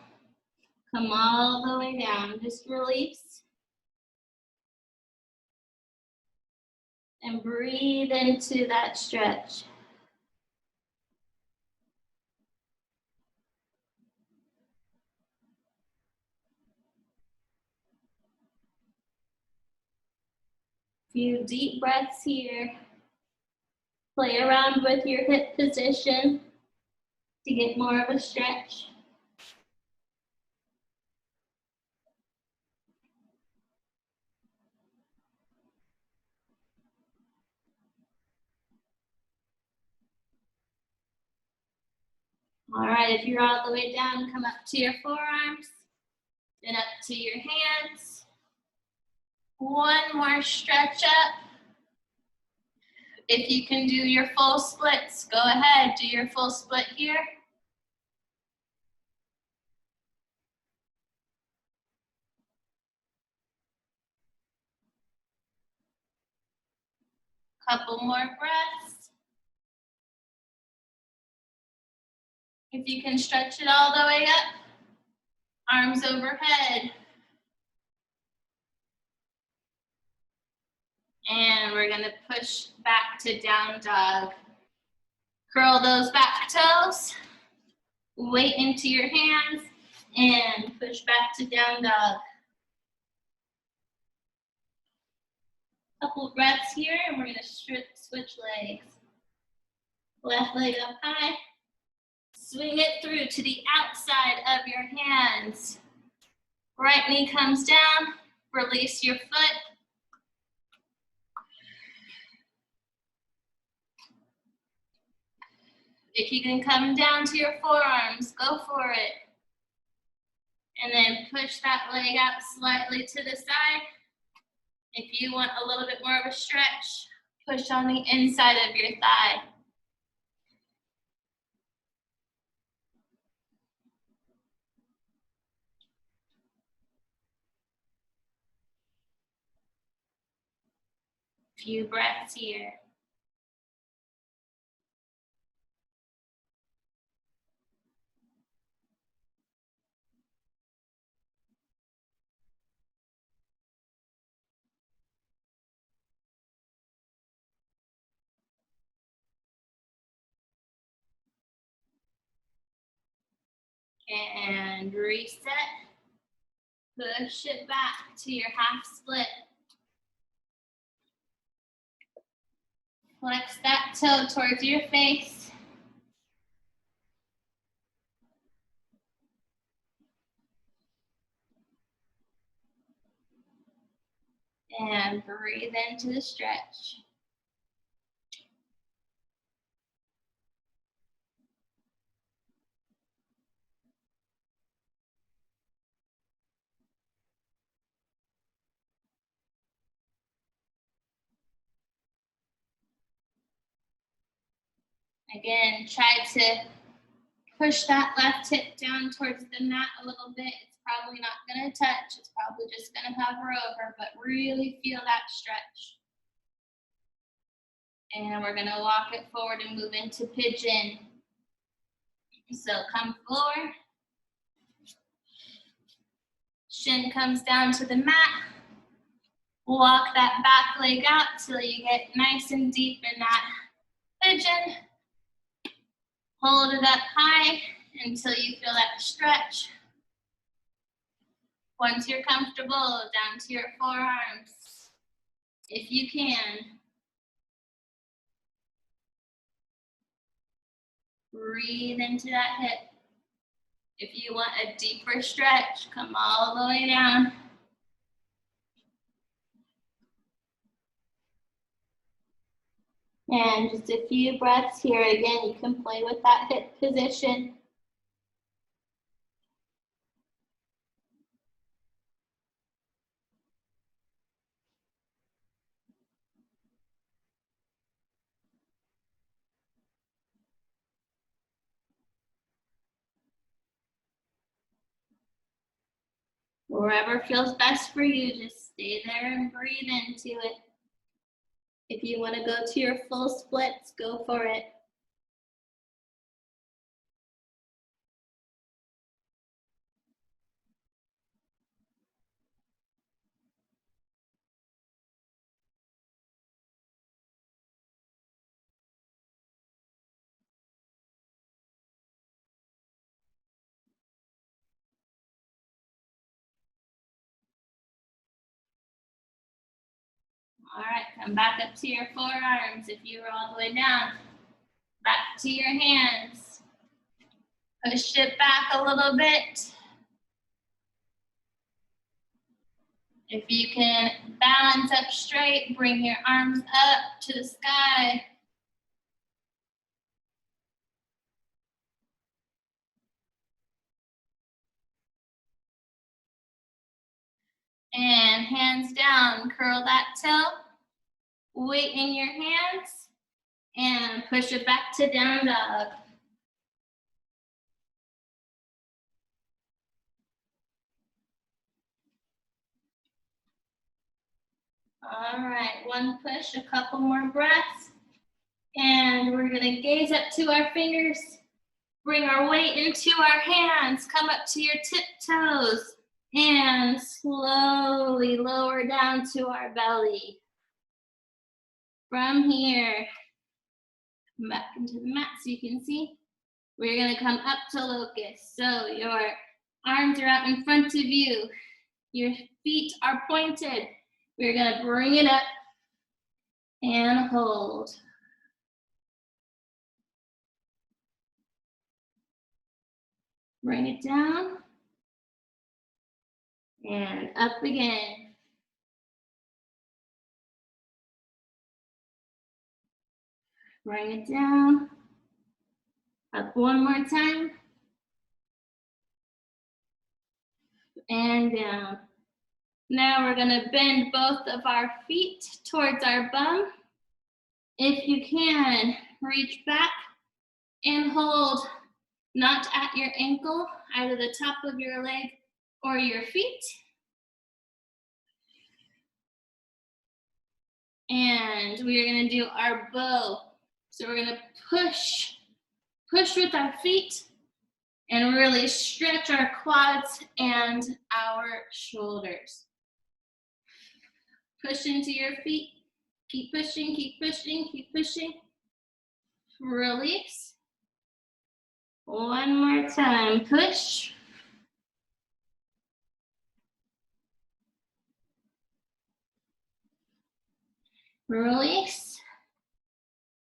come all the way down. Just release. And breathe into that stretch. Few deep breaths here. Play around with your hip position to get more of a stretch. All right, if you're all the way down, come up to your forearms, then up to your hands. One more stretch up. If you can do your full splits, go ahead, do your full split here. Couple more breaths. If you can stretch it all the way up, arms overhead. And we're gonna push back to down dog. Curl those back toes, weight into your hands, and push back to down dog. Couple breaths here, and we're gonna switch legs. Left leg up high. Swing it through to the outside of your hands. Right knee comes down, release your foot. If you can come down to your forearms, go for it. And then push that leg out slightly to the side. If you want a little bit more of a stretch, push on the inside of your thigh. Few breaths here. And reset. Push it back to your half split. Flex that toe towards your face. And breathe into the stretch. Again, try to push that left hip down towards the mat a little bit. It's probably not going to touch. It's probably just going to hover over, but really feel that stretch. And we're going to walk it forward and move into pigeon. So come forward. Shin comes down to the mat. Walk that back leg out till you get nice and deep in that pigeon. Hold it up high until you feel that stretch. Once you're comfortable, down to your forearms. If you can. Breathe into that hip. If you want a deeper stretch, come all the way down. And just a few breaths here. Again, you can play with that hip position. Wherever feels best for you, just stay there and breathe into it. If you want to go to your full splits, go for it. All right, come back up to your forearms if you were all the way down. Back to your hands. Push it back a little bit. If you can balance up straight, bring your arms up to the sky. And hands down, curl that toe. Weight in your hands. And push it back to down dog. All right, one push, a couple more breaths. And we're gonna gaze up to our fingers. Bring our weight into our hands. Come up to your tiptoes. And slowly lower down to our belly. From here, come back into the mat so you can see. We're gonna come up to locust. So your arms are out in front of you. Your feet are pointed. We're gonna bring it up and hold. Bring it down and up again. Bring it down. Up one more time. And down. Now we're gonna bend both of our feet towards our bum. If you can, reach back and hold, not at your ankle, either the top of your leg or your feet. And we are gonna do our bow. So we're gonna push with our feet and really stretch our quads and our shoulders. Push into your feet. Keep pushing, keep pushing, keep pushing. Release. One more time, push. Release.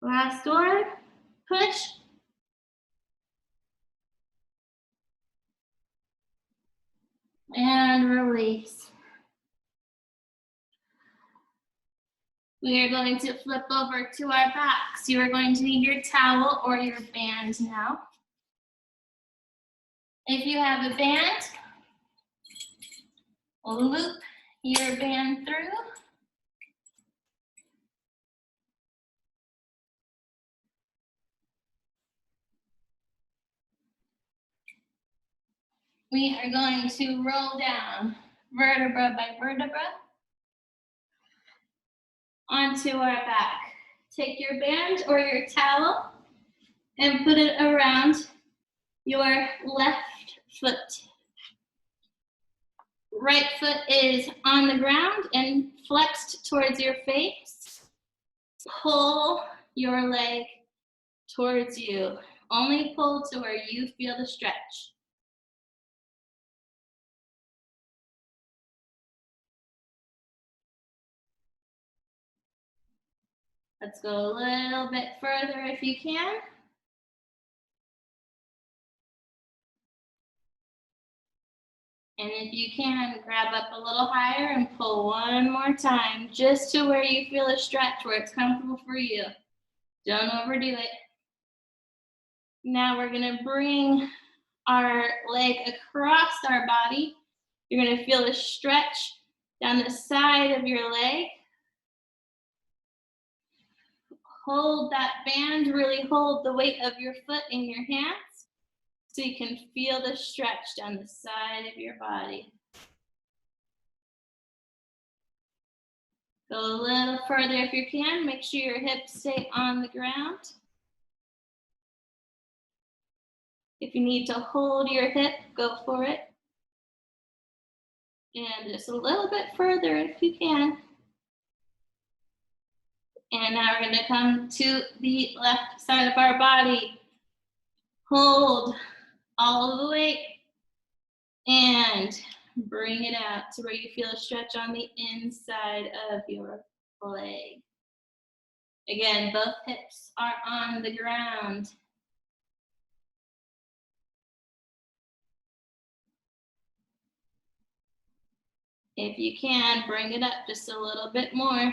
Last one, push. And release. We are going to flip over to our backs. You are going to need your towel or your band now. If you have a band, loop your band through. We are going to roll down vertebra by vertebra onto our back. Take your band or your towel and put it around your left foot. Right foot is on the ground and flexed towards your face. Pull your leg towards you. Only pull to where you feel the stretch. Let's go a little bit further if you can. And if you can, grab up a little higher and pull one more time, just to where you feel a stretch, where it's comfortable for you. Don't overdo it. Now we're gonna bring our leg across our body. You're gonna feel a stretch down the side of your leg. Hold that band, really hold the weight of your foot in your hands so you can feel the stretch down the side of your body. Go a little further if you can. Make sure your hips stay on the ground. If you need to hold your hip, go for it. And just a little bit further if you can. And now we're gonna come to the left side of our body. Hold all of the weight and bring it out to where you feel a stretch on the inside of your leg. Again, both hips are on the ground. If you can, bring it up just a little bit more.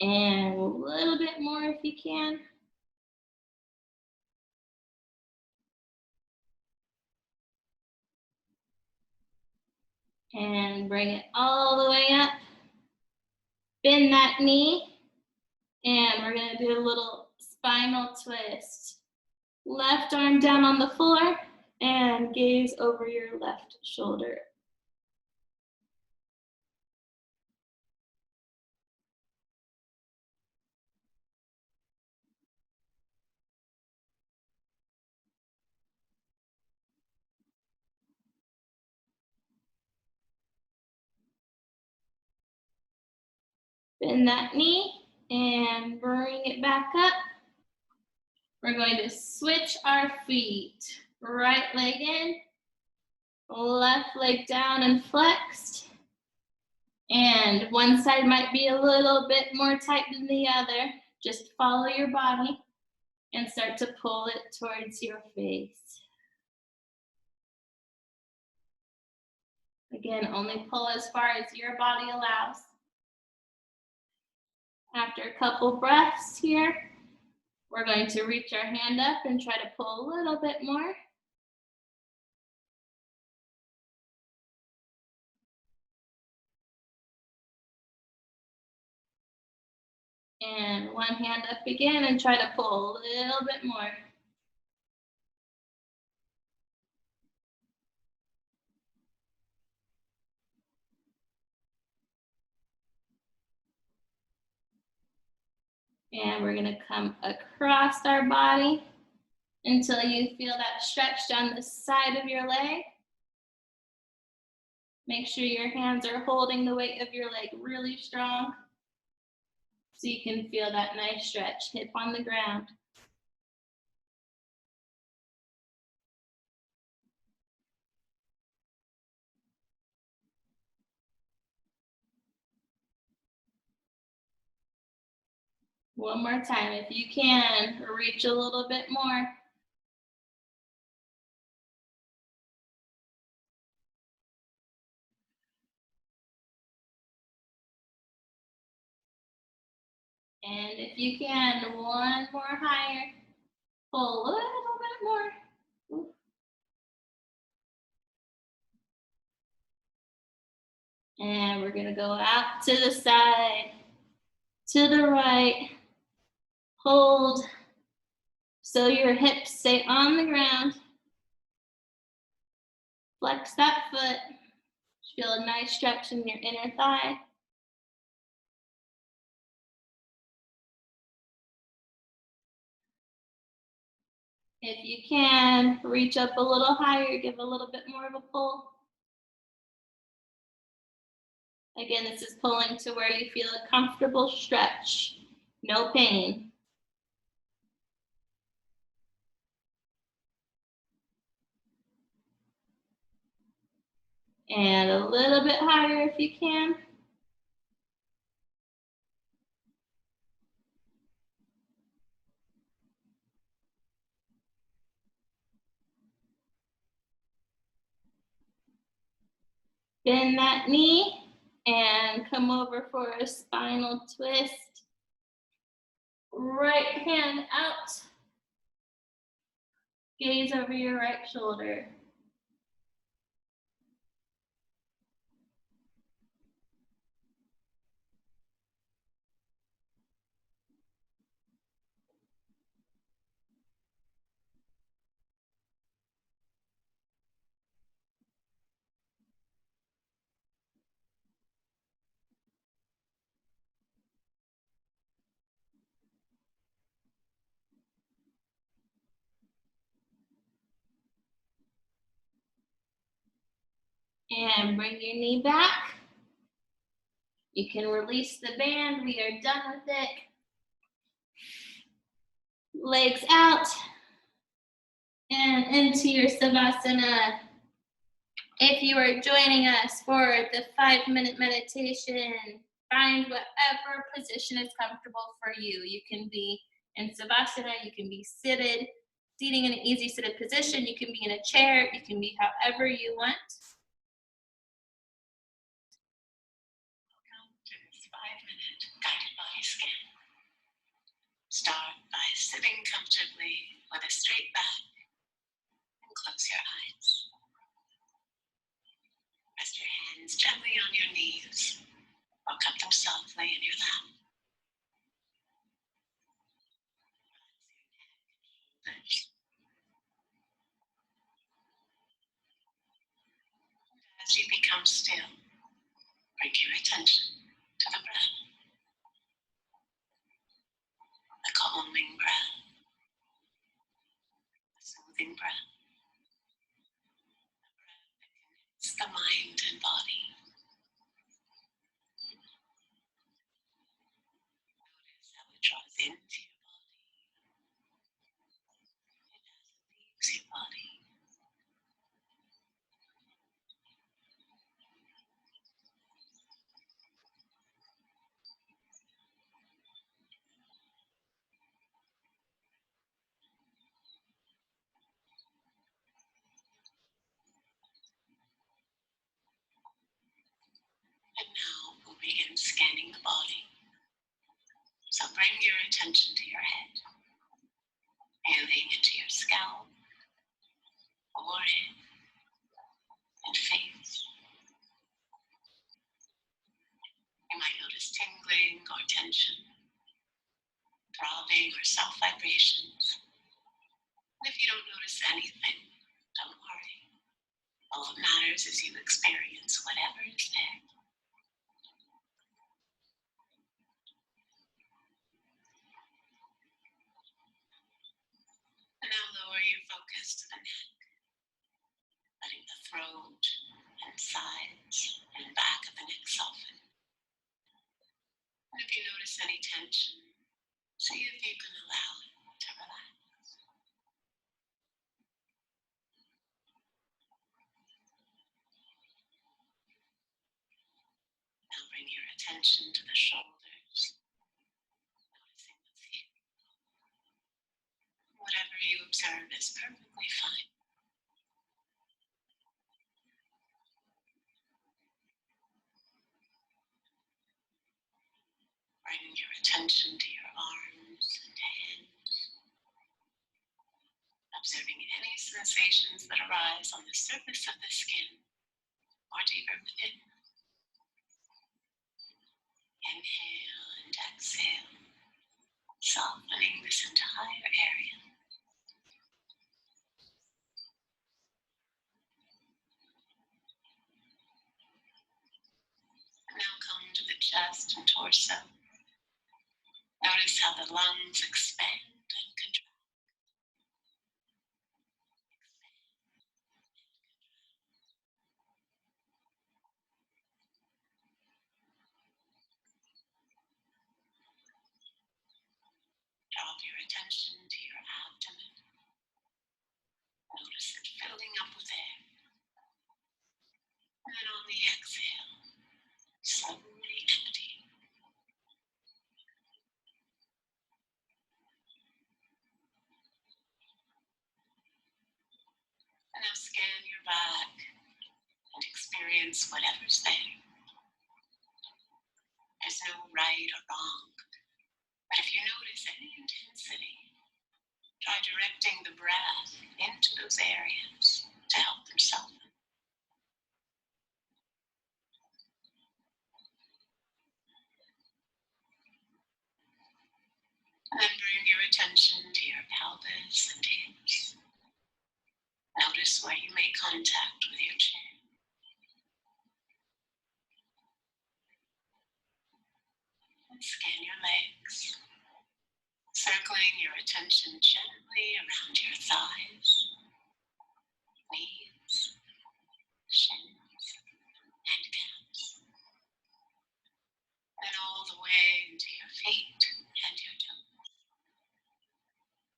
And a little bit more if you can. And bring it all the way up. Bend that knee. And we're gonna do a little spinal twist. Left arm down on the floor and gaze over your left shoulder. Bend that knee and bring it back up. We're going to switch our feet. Right leg in, left leg down and flexed. And one side might be a little bit more tight than the other. Just follow your body and start to pull it towards your face. Again, only pull as far as your body allows. After a couple breaths here, we're going to reach our hand up and try to pull a little bit more. And one hand up again and try to pull a little bit more. And we're gonna come across our body until you feel that stretch down the side of your leg. Make sure your hands are holding the weight of your leg really strong so you can feel that nice stretch, hip on the ground. One more time, if you can, reach a little bit more. And if you can, one more higher. Pull a little bit more. Ooh. And we're gonna go out to the side, to the right. Hold so your hips stay on the ground. Flex that foot. Feel a nice stretch in your inner thigh. If you can, reach up a little higher, give a little bit more of a pull. Again, this is pulling to where you feel a comfortable stretch, no pain. And a little bit higher if you can. Bend that knee and come over for a spinal twist. Right hand out. Gaze over your right shoulder. And bring your knee back. You can release the band. We are done with it. Legs out and into your Savasana. If you are joining us for the 5-minute meditation, find whatever position is comfortable for you. You can be in Savasana, you can be seated, seating in an easy seated position, you can be in a chair, you can be however you want. Welcome to this 5-minute guided body scan. Start by sitting comfortably with a straight back and close your eyes. Rest your hands gently on your knees or cup them softly in your lap. As you become still, bring your attention to the breath. A calming breath, a soothing breath, a breath that connects the mind and body. Notice how it draws into your body and as it leaves your body. And now we'll begin scanning the body. So bring your attention to your head, feeling into your scalp, forehead, and face. You might notice tingling or tension, throbbing or soft vibrations. And if you don't notice anything, don't worry. All that matters is you experience whatever is there. And now lower your focus to the neck, letting the throat and sides and back of the neck soften. And if you notice any tension, see if you can allow it to relax. Now bring your attention to the shoulders, noticing what's here. Whatever you observe is perfectly fine. Bring your attention to your arms and hands, observing any sensations that arise on the surface of the skin or deeper within. Inhale and exhale, softening this entire area. And now come to the chest and torso. Notice how the lungs expand and contract. Drop your attention to your abdomen. Notice it filling up with air. And then on the exhale, slowly empty. And now scan your back and experience whatever's there. There's no right or wrong, but if you notice any intensity, try directing the breath into those areas to help them soften. And then bring your attention to your pelvis and hips. Notice where you make contact with your chin. And scan your legs, circling your attention gently around your thighs, knees, shins, and calves. And all the way into your feet and your toes.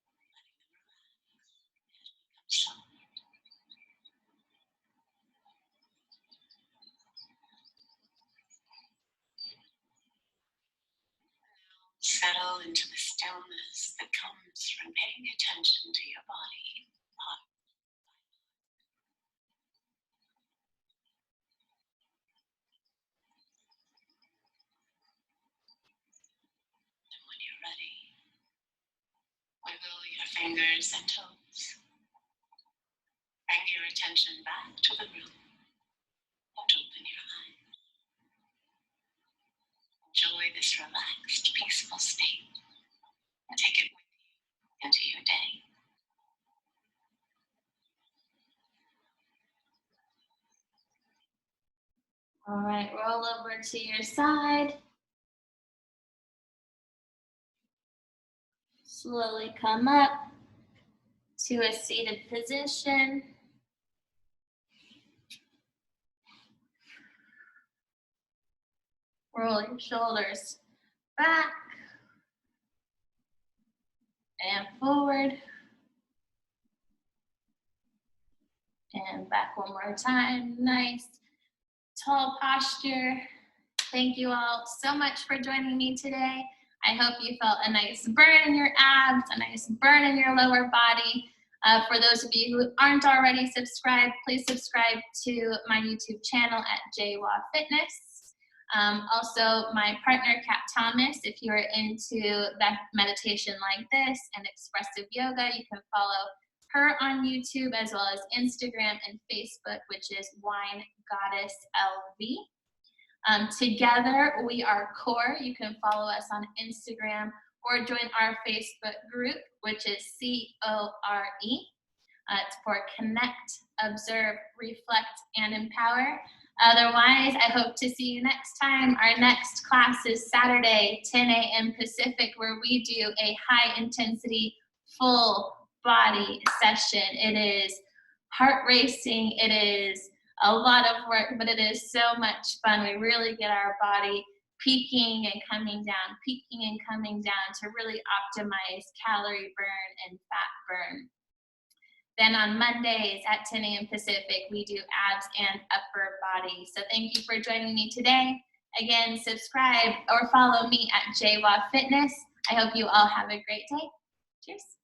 Letting them relax as we come soft. from paying attention to your body. And when you're ready, wiggle your fingers and toes. Bring your attention back to the room and open your eyes. Enjoy this relaxed, peaceful state and take it with you into your day. All right, roll over to your side. Slowly come up to a seated position. Roll your shoulders back and forward. And back one more time. Nice tall posture. Thank you all so much for joining me today. I hope you felt a nice burn in your abs, a nice burn in your lower body. For those of you who aren't already subscribed, please subscribe to my YouTube channel at JWA Fitness. Also, my partner, Kat Thomas, if you are into that meditation like this and expressive yoga, you can follow her on YouTube as well as Instagram and Facebook, which is Wine Goddess LV. Together, we are CORE. You can follow us on Instagram or join our Facebook group, which is CORE. It's for Connect, Observe, Reflect, and Empower. Otherwise, I hope to see you next time. Our next class is Saturday, 10 a.m. Pacific, where we do a high-intensity, full body session. It is heart racing. It is a lot of work, but it is so much fun. We really get our body peaking and coming down to really optimize calorie burn and fat burn. Then on Mondays at 10 a.m. Pacific, we do abs and upper body. So thank you for joining me today. Again, subscribe or follow me at JWA Fitness. I hope you all have a great day. Cheers.